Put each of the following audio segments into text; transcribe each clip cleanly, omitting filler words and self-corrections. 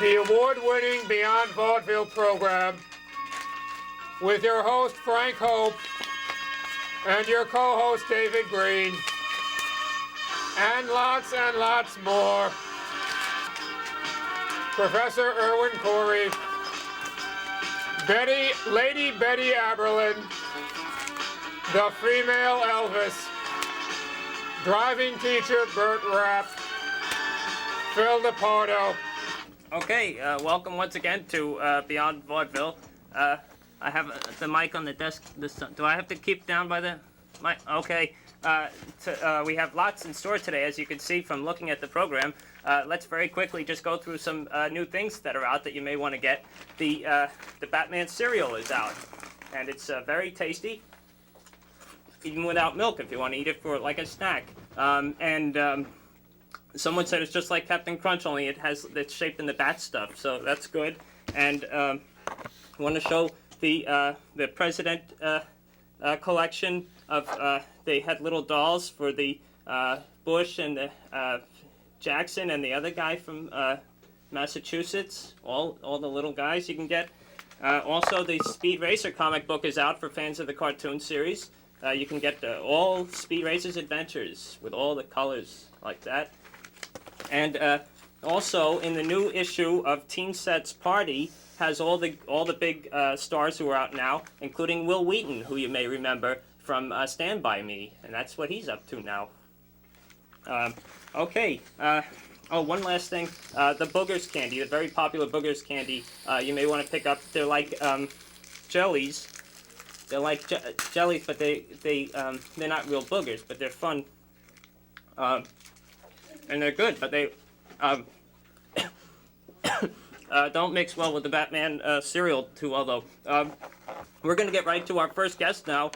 the award-winning Beyond Vaudeville program with your host, Frank Hope, and your co-host, David Green, and lots more. Professor Irwin Corey, Lady Betty Aberlin, the female Elvis, driving teacher Bert Rap, Phil DePardo. Okay, welcome once again to Beyond Vaudeville. I have the mic on the desk. Do I have to keep down by the mic? Okay. We have lots in store today, as you can see from looking at the program. Let's very quickly just go through some new things that are out that you may want to get. The Batman cereal is out, and it's very tasty, even without milk if you want to eat it for like a snack. Someone said it's just like Captain Crunch, only it's shaped in the bat stuff, so that's good. And I want to show the President collection of they had little dolls for the Bush and the Jackson and the other guy from Massachusetts. All the little guys you can get. Also, the Speed Racer comic book is out for fans of the cartoon series. You can get all Speed Racer's adventures with all the colors like that. And also, in the new issue of Teen Set's Party, has all the big stars who are out now, including Will Wheaton, who you may remember from Stand By Me, and that's what he's up to now. Okay. One last thing. The Boogers candy, the very popular Boogers candy, you may want to pick up. They're like jellies. They're like jellies, but they're not real boogers, but they're fun. And they're good, but they don't mix well with the Batman cereal too well, though. We're going to get right to our first guest now,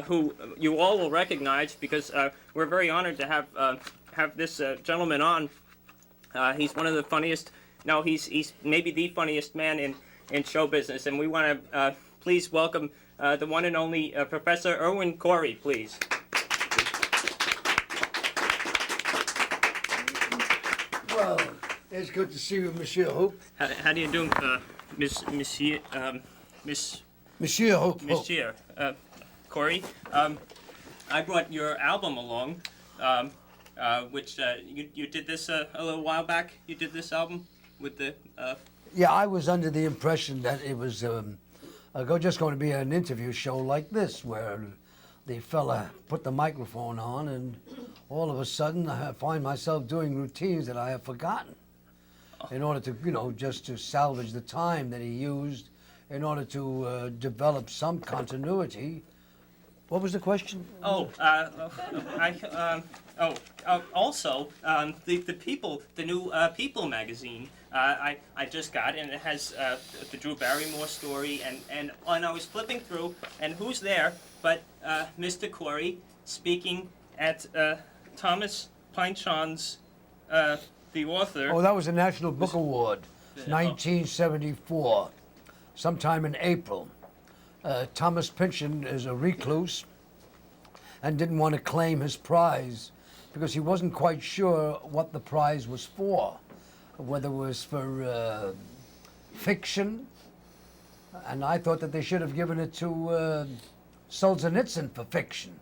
who you all will recognize because we're very honored to have this gentleman on. He's one of the funniest. No, he's maybe the funniest man in show business, and we want to please welcome the one and only Professor Irwin Corey, please. Well, it's good to see you, Monsieur Hope. How do you do, Monsieur Hope. Monsieur Corey? I brought your album along, which you did this a little while back. You did this album with the. Yeah, I was under the impression that it was just going to be an interview show like this, where the fella put the microphone on, and all of a sudden I find myself doing routines that I have forgotten, in order to, just to salvage the time that he used, in order to develop some continuity. What was the question? Also, the People, the new People magazine, I just got, and it has the Drew Barrymore story, and I was flipping through, and who's there but Mr. Corey speaking at Thomas Pynchon's, the author. Oh, that was the National Book Award, 1974, sometime in April. Thomas Pynchon is a recluse and didn't want to claim his prize because he wasn't quite sure what the prize was for, whether it was for fiction, and I thought that they should have given it to Solzhenitsyn for fiction,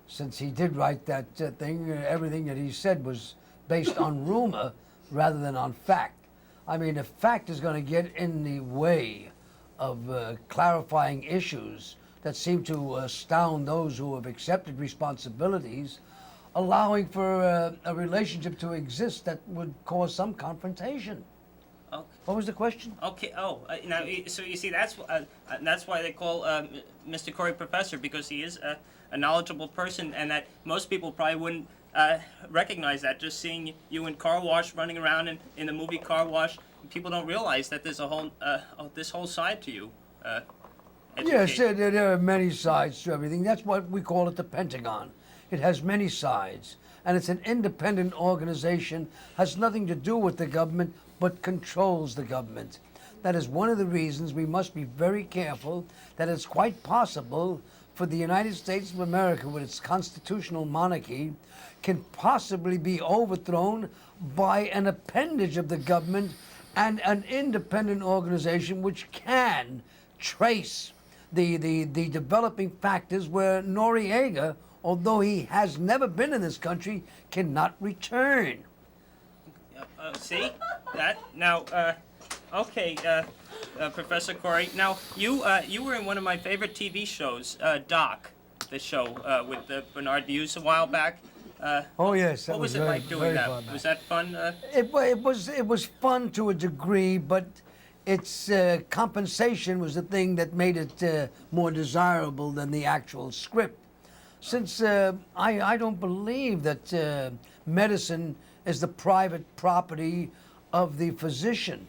since he did write that thing. Everything that he said was based on rumor rather than on fact. I mean, if fact is going to get in the way of clarifying issues that seem to astound those who have accepted responsibilities, allowing for a relationship to exist that would cause some confrontation. Okay. What was the question? Okay. Now, so you see, that's why they call Mr. Corey Professor, because he is a knowledgeable person, and that most people probably wouldn't recognize that. Just seeing you in Car Wash, running around in the movie Car Wash, people don't realize that there's a whole this whole side to you. Yes, there are many sides to everything. That's what we call it, the Pentagon. It has many sides, and it's an independent organization, has nothing to do with the government, but controls the government. That is one of the reasons we must be very careful that it's quite possible for the United States of America with its constitutional monarchy can possibly be overthrown by an appendage of the government and an independent organization which can trace the developing factors where Noriega, although he has never been in this country, cannot return. See that now? Okay, Professor Corey. Now you were in one of my favorite TV shows, Doc, the show with Bernard Hughes a while back. Oh yes, that What was it very, like doing very that? fun. Was that fun? It was fun to a degree, but its compensation was the thing that made it more desirable than the actual script. Since I don't believe that medicine is the private property of the physician.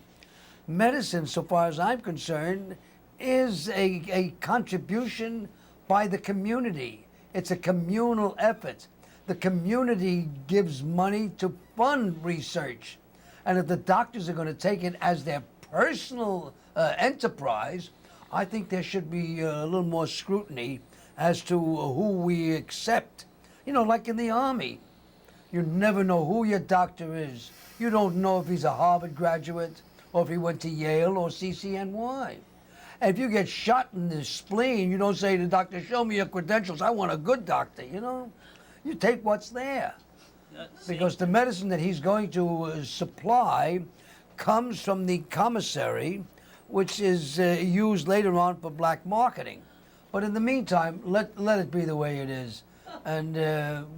Medicine, so far as I'm concerned, is a contribution by the community. It's a communal effort. The community gives money to fund research. And if the doctors are going to take it as their personal enterprise, I think there should be a little more scrutiny as to who we accept. You know, like in the Army, you never know who your doctor is. You don't know if he's a Harvard graduate or if he went to Yale or CCNY. And if you get shot in the spleen, you don't say to the doctor, show me your credentials, I want a good doctor, you know? You take what's there. Because the medicine that he's going to supply comes from the commissary, which is used later on for black marketing. But in the meantime, let it be the way it is. And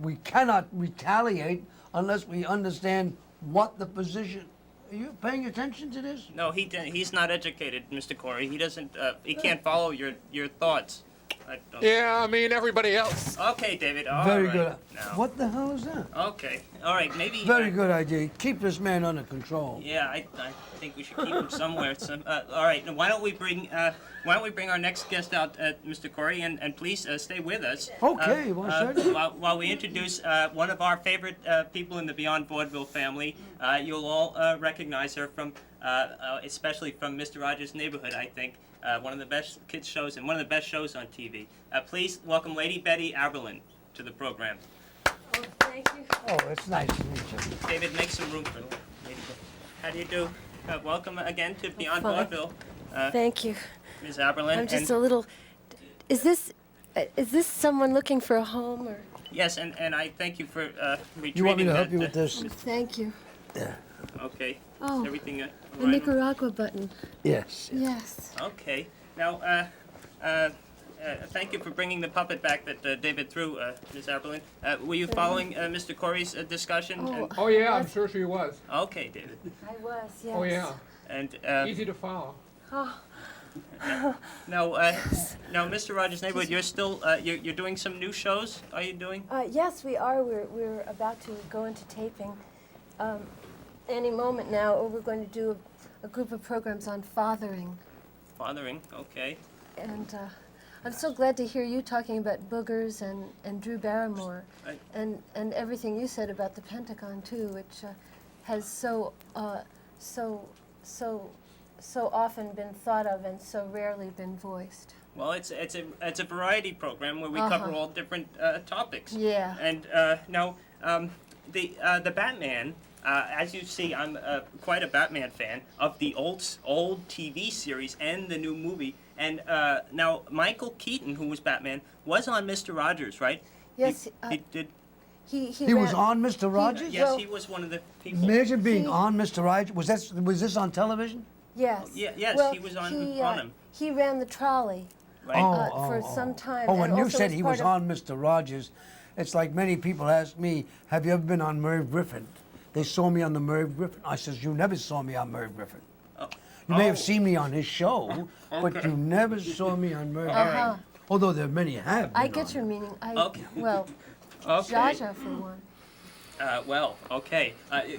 we cannot retaliate unless we understand what the physician... Are you paying attention to this? No, he's not educated, Mr. Corey. He doesn't. He can't follow your thoughts. Yeah, I mean everybody else. Okay, David. All Very right. good. Now. What the hell is that? Okay. All right. Maybe. Very good idea. Keep this man under control. Yeah, I think we should keep him somewhere. All right. Now, why don't we bring our next guest out, Mr. Corey, and please stay with us. Okay. While we introduce one of our favorite people in the Beyond Vaudeville family, you'll all recognize her from, especially from Mr. Rogers' Neighborhood, I think. One of the best kids shows and one of the best shows on TV. Please welcome Lady Betty Aberlin to the program. Oh, thank you. Oh, it's nice to meet you. David, make some room for Lady Betty. How do you do? Welcome again to Beyond Fine. Vaudeville, Thank you. Ms. Aberlin. I'm just a little. Is this someone looking for a home or? Yes, and I thank you for retrieving You want me to help that, you with this? Thank you. Okay. Oh, Is everything all the right? Nicaragua button. Yes. Yes. Okay. Now, thank you for bringing the puppet back that David threw, Ms. Aberlin. Were you following Mr. Corey's discussion? Oh, Oh yeah, I'm sure she was. Okay, David. I was. Yes. Oh yeah, And easy to follow. Oh, now, Mr. Rogers' Neighborhood, you're still you're doing some new shows. Are you doing? yes, we are. We're about to go into taping. Any moment now, we're going to do a group of programs on fathering. Fathering. Okay. And I'm so glad to hear you talking about boogers and Drew Barrymore, and everything you said about the Pentagon too, which has so often been thought of and so rarely been voiced. Well, it's a variety program where we cover all different topics. Yeah. And now the Batman. As you see, I'm quite a Batman fan of the old TV series and the new movie. And now Michael Keaton, who was Batman, was on Mr. Rogers, right? Yes. He did. He was on Mr. Rogers? Yes, well- he was one of the people. Imagine being on Mr. Rogers. Was this on television? Yes. Yes, well, he was on him. He ran the trolley Right. for some time. Oh, and when you also said he was part of- on Mr. Rogers, it's like many people ask me, have you ever been on Merv Griffin? They saw me on the Merv Griffin. I says, you never saw me on Merv Griffin. You may have seen me on his show, but you never saw me on Merv Griffin. Although there are many have. I been get on your it. meaning. Okay. Well, Okay. Jaja for one. Well, okay.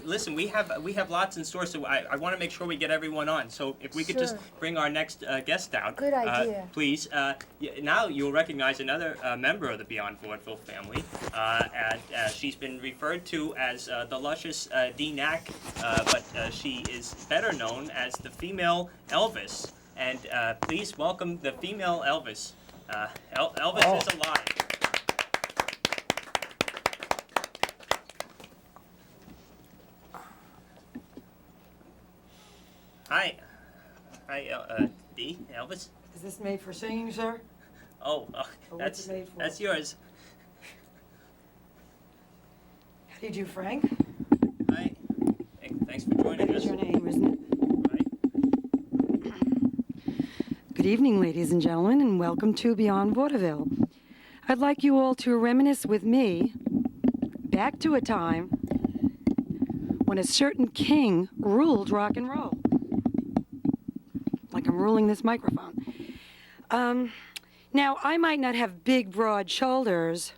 Listen, we have lots in store, so I want to make sure we get everyone on. So if we could just Sure. bring our next guest out, Good idea. please. Now you'll recognize another member of the Beyond Vaudeville family. And she's been referred to as the luscious Dee Nack, but she is better known as the female Elvis. And please welcome the female Elvis. Elvis is alive. Hi. Hi, Dee, Elvis. Is this made for singing, sir? Oh, Or what's it made for? that's yours. How do you do, Frank? Hi. Hey, thanks for joining That us. is your name, isn't it? Right. Good evening, ladies and gentlemen, and welcome to Beyond Vaudeville. I'd like you all to reminisce with me back to a time when a certain king ruled rock and roll. Like I'm ruling this microphone. Now, I might not have big, broad shoulders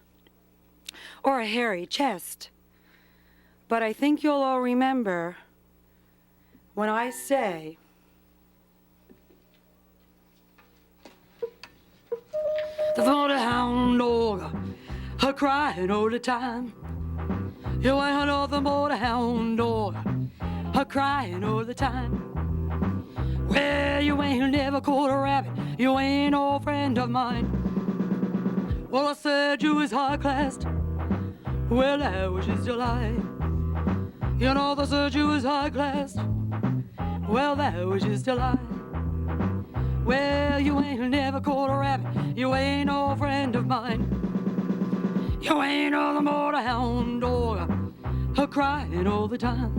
or a hairy chest, but I think you'll all remember when I say, the motorhound dog, her crying all the time. You ain't know the motorhound dog, her crying all the time. Well, you ain't never caught a rabbit, you ain't no friend of mine. Well, I said you was high-classed, well, I was just a lie. You know, they said you was high-classed, well, that was just a lie. Well, you ain't never caught a rabbit, you ain't no friend of mine. You ain't no the motorhound dog, her crying all the time.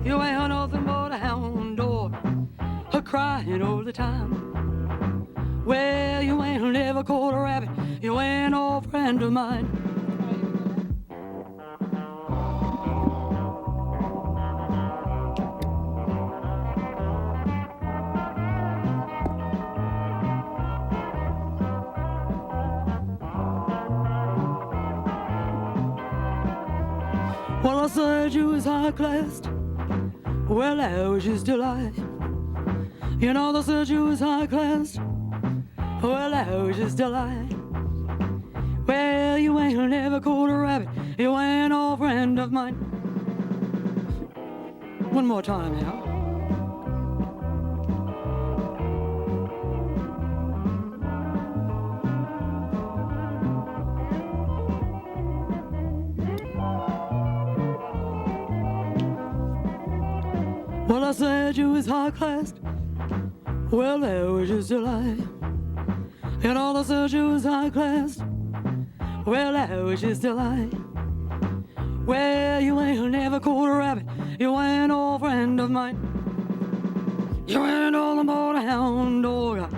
You ain't no the motorhound dog, her crying all the time. Well, you ain't never caught a rabbit, you ain't no friend of mine. Well, I said you was high-classed, well, that was just a lie. You know, they said you was high-classed, well, that was just a lie. Well, you ain't never caught a rabbit, you ain't no friend of mine. One more time now. Well, I said you was high-classed, well, that was just a lie. You know, they said you was high-classed, well, that was just a lie. Well, you ain't never caught a rabbit, you ain't no friend of mine. You ain't all the motorhound dog,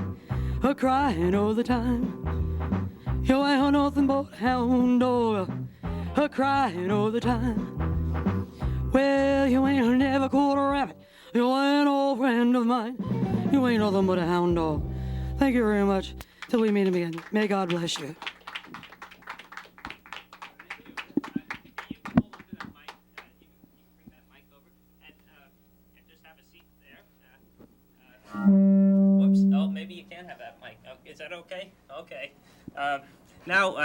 her crying all the time. You ain't nothing but a hound dog, her crying all the time. Well, you ain't never caught a rabbit, you ain't no friend of mine. You ain't nothing but a hound dog. Thank you very much. Till we meet again. May God bless you. Whoops. Oh, maybe you can have that mic. Oh, is that okay? Okay. Now,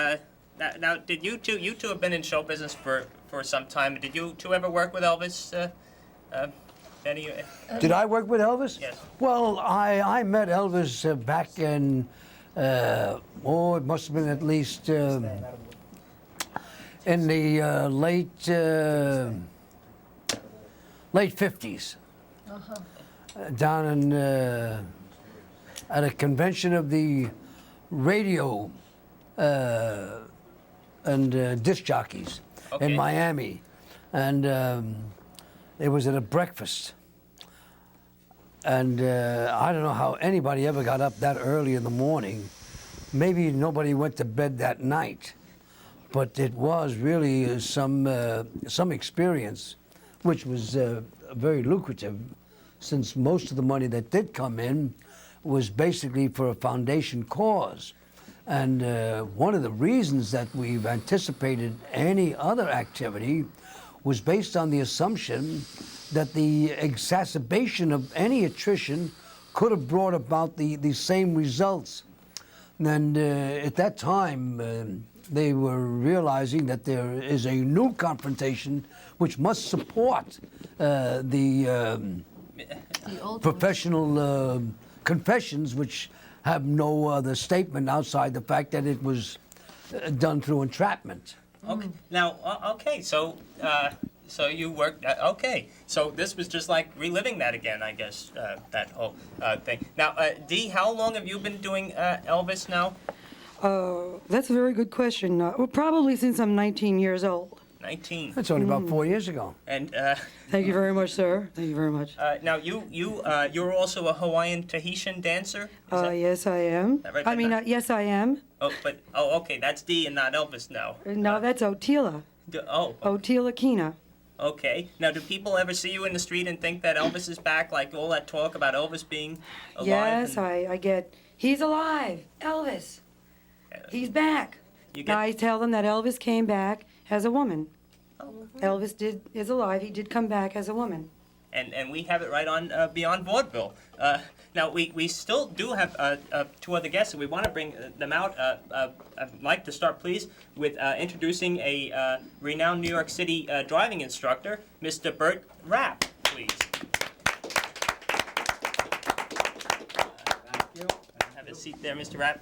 did you two have been in show business for some time? Did you two ever work with Elvis? Benny? Did I work with Elvis? Yes. Well, I met Elvis back in, it must have been at least in the late 50s. Down in, at a convention of the radio and disc jockeys in Miami. And it was at a breakfast. And I don't know how anybody ever got up that early in the morning. Maybe nobody went to bed that night. But it was really some experience, which was very lucrative, since most of the money that did come in was basically for a foundation cause. And one of the reasons that we've anticipated any other activity was based on the assumption that the exacerbation of any attrition could have brought about the same results. And at that time, they were realizing that there is a new confrontation which must support the old professional confessions which have no other statement outside the fact that it was done through entrapment. Okay. Now, okay, so you worked. Okay, so this was just like reliving that again, I guess. That whole thing. Now, Dee, how long have you been doing Elvis now? That's a very good question. Well, probably since I'm 19 years old. 19. That's only about 4 years ago. And Thank you very much, sir. Thank you very much. now you're also a Hawaiian Tahitian dancer. Is that- Yes, I am. that right? I mean, yes, I am. Okay, that's Dee and not Elvis now. No, that's Otila. Otila Kina. Okay. Now, do people ever see you in the street and think that Elvis is back? Like all that talk about Elvis being alive? Yes, and- I get, he's alive, Elvis. He's back. You get- I tell them that Elvis came back as a woman. Oh. Elvis is alive. He did come back as a woman. And we have it right on Beyond Vaudeville. Now, we still do have two other guests, and we want to bring them out. I'd like to start, please, with introducing a renowned New York City driving instructor, Mr. Bert Rap, please. Thank you. Have a seat there, Mr. Rapp.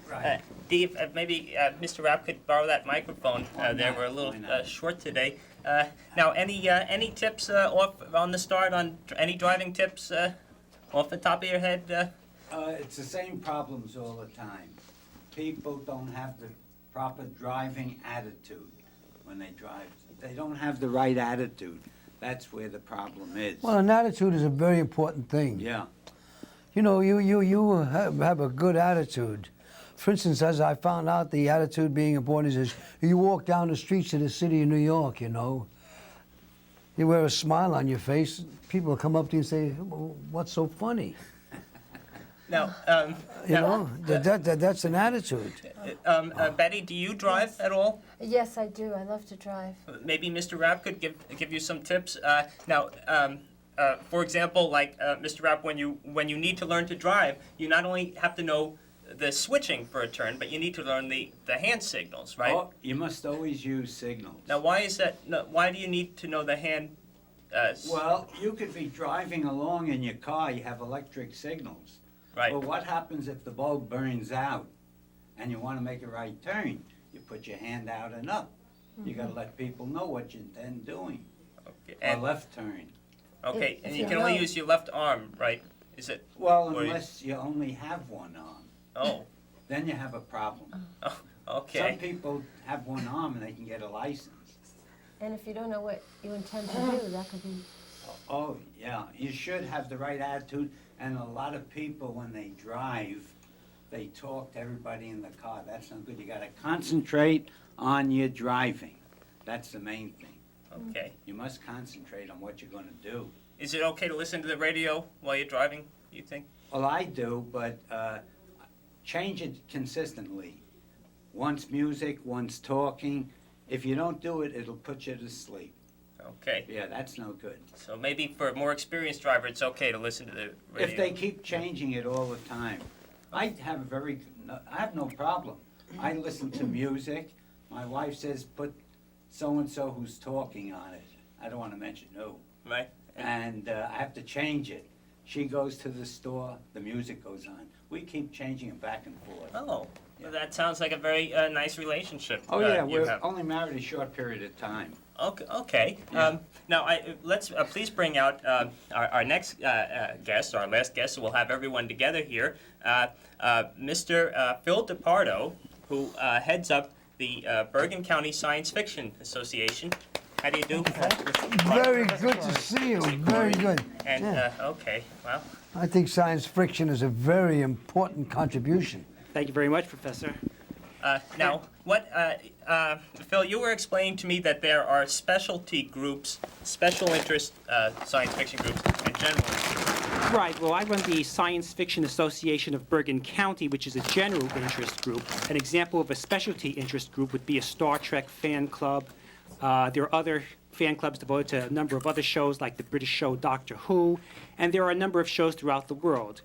Dee, if maybe Mr. Rapp could borrow that microphone there. We're a little short today. Now, any tips off on the start on any driving tips off the top of your head? It's the same problems all the time. People don't have the proper driving attitude when they drive. They don't have the right attitude. That's where the problem is. Well, an attitude is a very important thing. Yeah. You know, you have a good attitude. For instance, as I found out, the attitude being important is you walk down the streets of the city of New York, you know. You wear a smile on your face, people come up to you and say, what's so funny? Now, You know, that's an attitude. Betty, do you drive at all? Yes, I do. I love to drive. Maybe Mr. Rapp could give you some tips. Now, for example, like Mr. Rapp, when you need to learn to drive, you not only have to know the switching for a turn, but you need to learn the hand signals, right? Oh, you must always use signals. Now, why is that? No, why do you need to know the hand? Well, you could be driving along in your car, you have electric signals. Right. Well, what happens if the bulb burns out and you want to make a right turn? You put your hand out and up. You got to let people know what you intend doing. Okay. A And, left turn. okay, and If you you can only know- use your left arm, right? Is it? Well, Or you- unless you only have one arm, Oh, then you have a problem. Some okay. people have one arm and they can get a license. And if you don't know what you intend to do, that could be. Oh, yeah, you should have the right attitude, and a lot of people, when they drive, they talk to everybody in the car. That's not good. You gotta concentrate on your driving. That's the main thing. Okay. You must concentrate on what you're gonna do. Is it okay to listen to the radio while you're driving, you think? Well, I do, but change it consistently. Once music, once talking. If you don't do it, it'll put you to sleep. Okay. Yeah, that's no good. So maybe for a more experienced driver, it's okay to listen to the radio. If they keep changing it all the time, I have no problem. I listen to music. My wife says put so-and-so who's talking on it. I don't want to mention who. Right. And I have to change it. She goes to the store, the music goes on. We keep changing it back and forth. Oh, well, that sounds like a very nice relationship. Oh yeah, you we're have. only married a short period of time. Okay. Okay. Yeah. Now, let's please bring out our next guest, our last guest. So we'll have everyone together here. Mr. Phil DePardo, who heads up the Bergen County Science Fiction Association. How do you do? Very good to see you, very good. And Yeah. okay, well, I think science fiction is a very important contribution. Thank you very much, Professor. now what? Phil, you were explaining to me that there are specialty groups, special interest science fiction groups, and general. Right, well, I run the Science Fiction Association of Bergen County, which is a general interest group. An example of a specialty interest group would be a Star Trek fan club. There are other fan clubs devoted to a number of other shows, like the British show Doctor Who, and there are a number of shows throughout the world.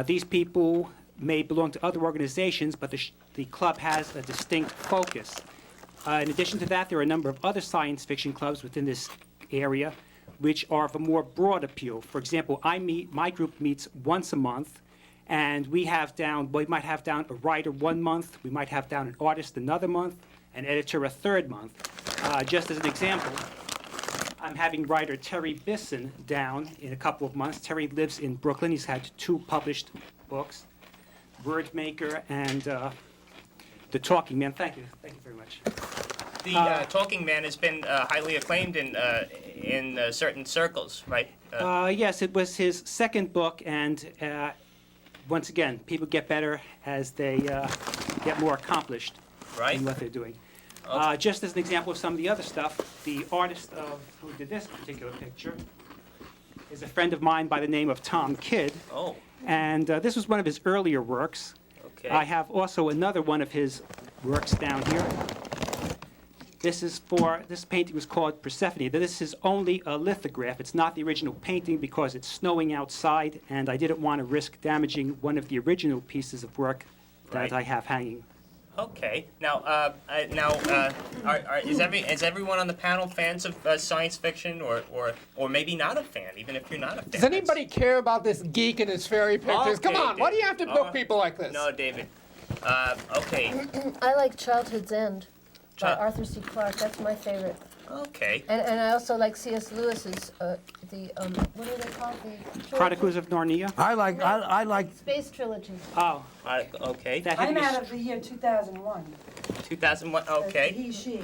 These people may belong to other organizations, but the club has a distinct focus. In addition to that, there are a number of other science fiction clubs within this area, which are of a more broad appeal. For example, my group meets once a month, And we might have down a writer 1 month, we might have down an artist another month, an editor a third month. Just as an example, I'm having writer Terry Bisson down in a couple of months. Terry lives in Brooklyn. He's had 2 published books, Word Maker and The Talking Man. Thank you very much. The Talking Man has been highly acclaimed in certain circles, right? Yes, it was his second book, and once again, people get better as they get more accomplished Right. in what they're doing. Just as an example of some of the other stuff, the artist who did this particular picture is a friend of mine by the name of Tom Kidd, Oh, and this was one of his earlier works. okay. I have also another one of his works down here. This painting was called Persephone. This is only a lithograph. It's not the original painting because it's snowing outside, and I didn't want to risk damaging one of the original pieces of work that Right. I have hanging. Okay. Now, is everyone on the panel fans of science fiction, or maybe not a fan, even if you're not a fan? Does anybody care about this geek and his fairy pictures? Come Okay, on, why do you have to book people like this? No, David. Okay. I like Childhood's End by Child- Arthur C. Clarke. That's my favorite. Okay. And I also like C.S. Lewis's, what do they call it? The Chronicles of Narnia. I like Space Trilogy. Oh, Okay. that had I'm to be out of the year 2001. 2001. Okay. He, she. Yeah.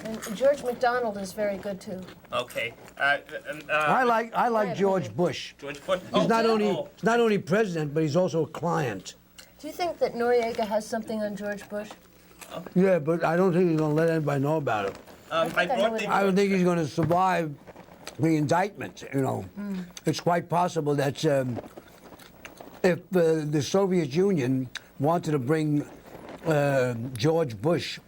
And George MacDonald is very good too. Okay. I like George Bush. George Bush. He's not oh. only president, but he's also a client. Do you think that Noriega has something on George Bush? Yeah, but I don't think he's going to let anybody know about it. I I know brought it the. I don't think he's going to survive the indictment, you know. It's quite possible that if the Soviet Union wanted to bring George Bush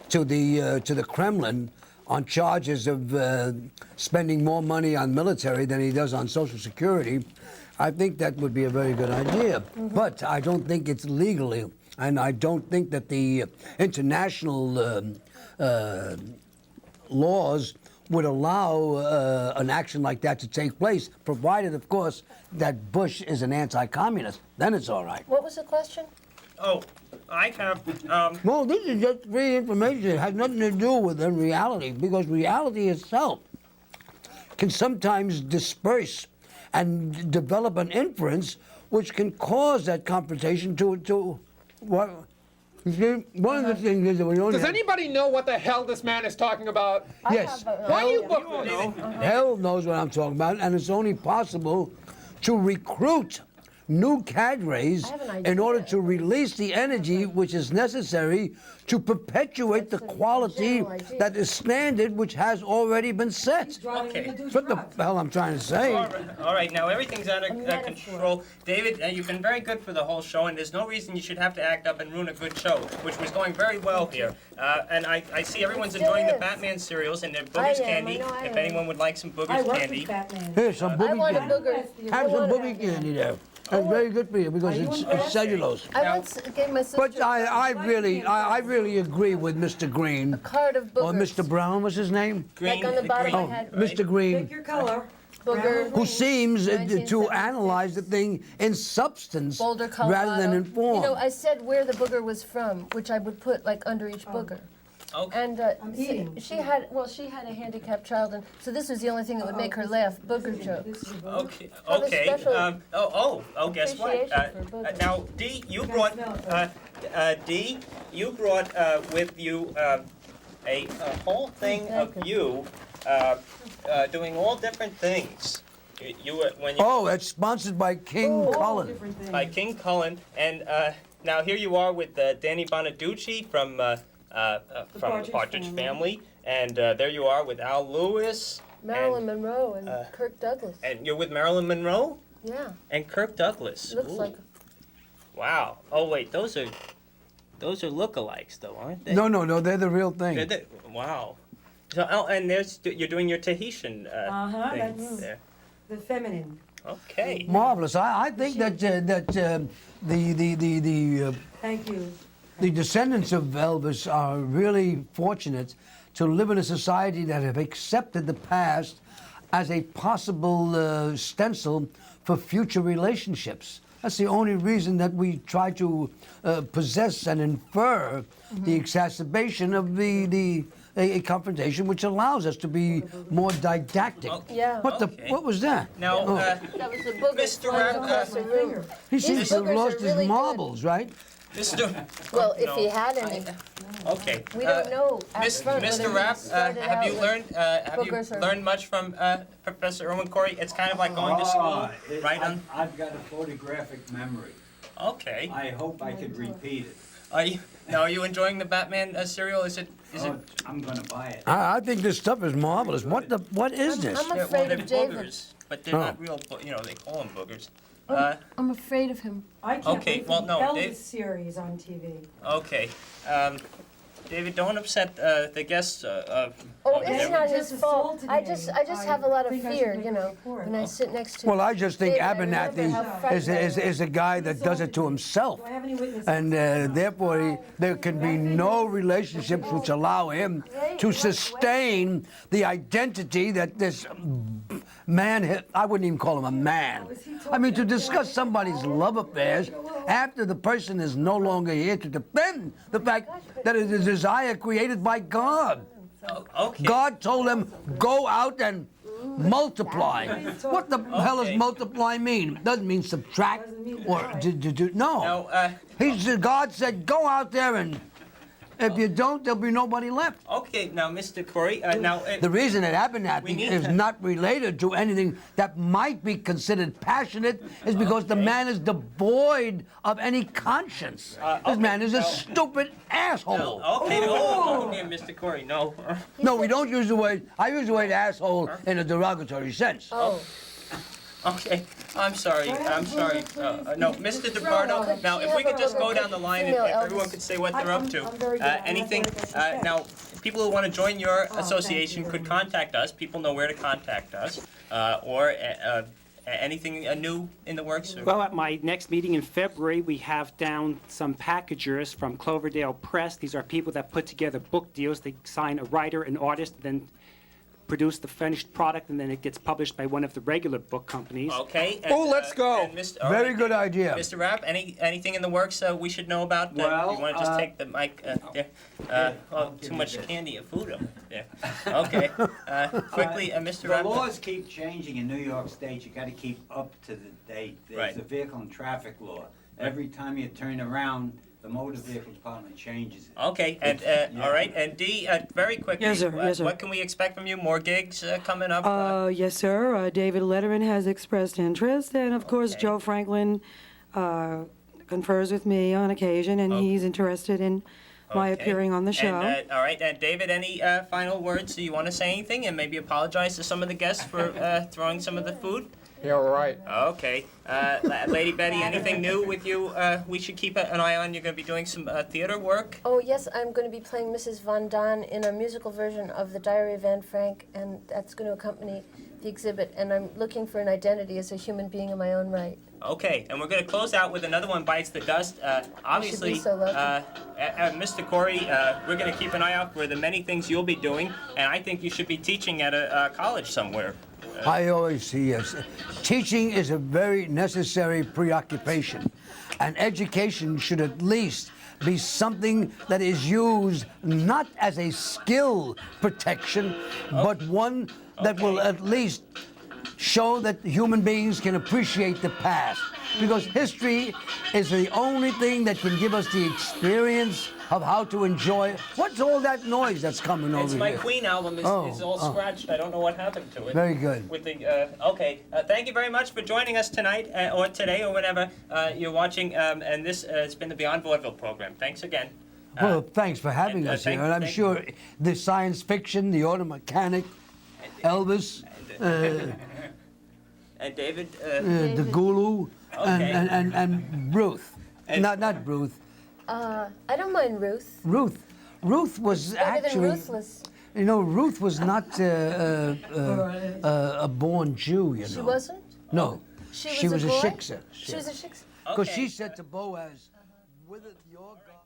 to the Kremlin on charges of spending more money on military than he does on Social Security, I think that would be a very good idea. But I don't think it's legally, and I don't think that the international laws would allow an action like that to take place, provided, of course, that Bush is an anti-communist. Then it's all right. What was the question? Oh, I have. Well, this is just free information. It has nothing to do with the reality, because reality itself can sometimes disperse and develop an inference which can cause that confrontation to what? You see, one of the things is that we only Does anybody know what the hell this man is talking about? Yes, Why do you book this? hell knows what I'm talking about, and it's only possible to recruit new cadres I have an in order idea. to release the energy which is necessary to perpetuate the That's a quality general idea. that is standard which has already been set. Driving Okay. to do What the drugs. hell I'm trying to say? All right, now everything's out of metaphor. control. David, you've been very good for the whole show, and there's no reason you should have to act up and ruin a good show, which was going very well here. And I see everyone's still enjoying the is. Batman cereals and their I Boogers am, candy. I know I If am. anyone would like some I Boogers work candy. with Batman. Here's some I booby want a candy. booger. Have some I want booby candy there. It's very good for you because Are you it's impressed? cellulose. I once gave my sister But I really agree with Mr. Green. a card of Or boogers. Mr. Brown, what's his name? Like on the bottom green, I had right? Mr. Green. Pick your color. booger. Who seems to 1976. analyze the thing in substance Boulder, Colorado. rather than in form. You know, I said where the booger was from, which I would put like under each booger. Okay. And I'm eating. she had a handicapped child, and so this was the only thing that would make her laugh. Booger jokes. This is a booger. Okay. Have a Okay. special Guess what? appreciation for boogers. Now, Dee, you can brought smell Dee, you brought with you a whole thing of Thank you doing all different things. You were when you Oh, it's sponsored by King All Cullen. different things. by King Cullen, and now here you are with Danny Bonaducci from Partridge Partridge Family. Family, and there you are with Al Lewis, Marilyn Monroe and Kirk Douglas. and you're with Marilyn Monroe Yeah, and Kirk Douglas. looks Ooh. like. Wow. Oh wait, those are lookalikes though, aren't they? No, they're the real thing. Wow. So and you're doing your Tahitian Uh-huh, thing that's- there. The feminine. Okay. Marvelous. I think that Thank you. the descendants of Elvis are really fortunate to live in a society that have accepted the past as a possible stencil for future relationships. That's the only reason that we try to possess and infer the exacerbation of a confrontation, which allows us to be more didactic. Yeah. What was that? Now, That was the booger Mr. flying Rapp, across the room. He seems to have boogers lost are his really good. marbles, right? Mr. Well, if No, he had any. Okay. We don't know at front whether Mr. he Rapp, started have out you with learned boogers or- learned much from Professor Irwin Corey? It's kind of like going to school, right? I've got a photographic memory. Okay. I hope I could repeat it. Are you enjoying the Batman cereal? Is it? I'm gonna buy it. I think this stuff is marvelous. What is this? I'm Well, afraid they're of David. boogers, but they're not real. They call them boogers. I'm afraid of him. I can't Okay, wait well, for no, the Elvis Dave- series on TV. Okay. David, don't upset the guests. Oh, David it's not his just fault. assaulted I me. just I have a lot of think I should fear, make you a know, report. when I sit next to. Well, I just think David, I remember Abernathy how frightened I was. is a guy that does it to himself. Do I have any witnesses? And therefore, there can be no relationships which allow him to sustain the identity that this man, I wouldn't even call him a man. I mean, to discuss somebody's love affairs after the person is no longer here to defend the fact that it is a desire created by God. Okay. God told him, go out and multiply. What the hell does Okay. multiply mean? It doesn't mean subtract or no. Now, God said, go out there and if you don't, there'll be nobody left. okay. Now, Mr. Corey. The reason that We Abernathy need is to- not related to anything that might be considered passionate is because the man is devoid of any conscience. This man is a stupid asshole. Okay. No, okay, Mr. Corey. No. No, we don't use the word, I use the word asshole in a derogatory sense. Oh, Okay, I'm sorry. No, Mr. DePardo. Now, if we could just go down the line and Female if everyone Elvis. could say what they're up to. I'm very good. I'm not Anything? very good. Now, people who want to join your thank association you could very much. contact us. People know where to contact us. Or anything new in the works. Well, at my next meeting in February, we have down some packagers from Cloverdale Press. These are people that put together book deals. They sign a writer, an artist, then produce the finished product, and then it gets published by one of the regular book companies. Okay. Oh, let's go. All Very right, good idea. Mr. Rapp, anything in the works we should know about? Well, you want to just take the mic there? Too much candy and food up there. Okay. Quickly, Mr. The Rapp. laws keep changing in New York State. You got to keep up to the date. There's Right. a vehicle and traffic law. Every time you turn around, the motor vehicle department changes it. Okay, and all right, and Dee, very quickly, Yes, sir. Yes, sir. what can we expect from you? More gigs coming up? Yes, sir. David Letterman has expressed interest, and of course, Okay. Joe Franklin confers with me on occasion, and he's interested in my Okay. appearing on the show. And, all right, and David, any final words? Do you want to say anything, and maybe apologize to some of the guests for throwing some of the food? Yeah, right. Okay. Lady Betty, anything new with you we should keep an eye on? You're going to be doing some theater work? oh yes, I'm going to be playing Mrs. Von Don in a musical version of The Diary of Anne Frank, and that's going to accompany the exhibit. And I'm looking for an identity as a human being in my own right. Okay, and we're going to close out with another one, Bites the Dust. Obviously, so lucky. Mr. Corey, we're going to keep an eye out for the many things you'll be doing, and I think you should be teaching at a college somewhere. I always see yes. Teaching is a very necessary preoccupation, and education should at least be something that is used not as a skill protection, but one that will at least show that human beings can appreciate the past. Because history is the only thing that can give us the experience of how to enjoy. What's all that noise that's coming over It's here? my Queen album is all scratched. I don't know what happened to it. Very good. With the okay, thank you very much for joining us tonight or today or whenever you're watching. And this has been the Beyond Vaudeville program. Thanks again. Well, thanks for having and, us thank- here. And I'm thank- sure the science fiction, the auto mechanic, Elvis, And David. the Gulu, Okay. and Ruth. Not Ruth. I don't mind Ruth. Ruth was Better than actually, ruthless. you know, Ruth was not a born Jew, you know. She wasn't? No. She was a boy? shiksa. She was a shiksa. Because Okay. she said to Boaz, with it your God.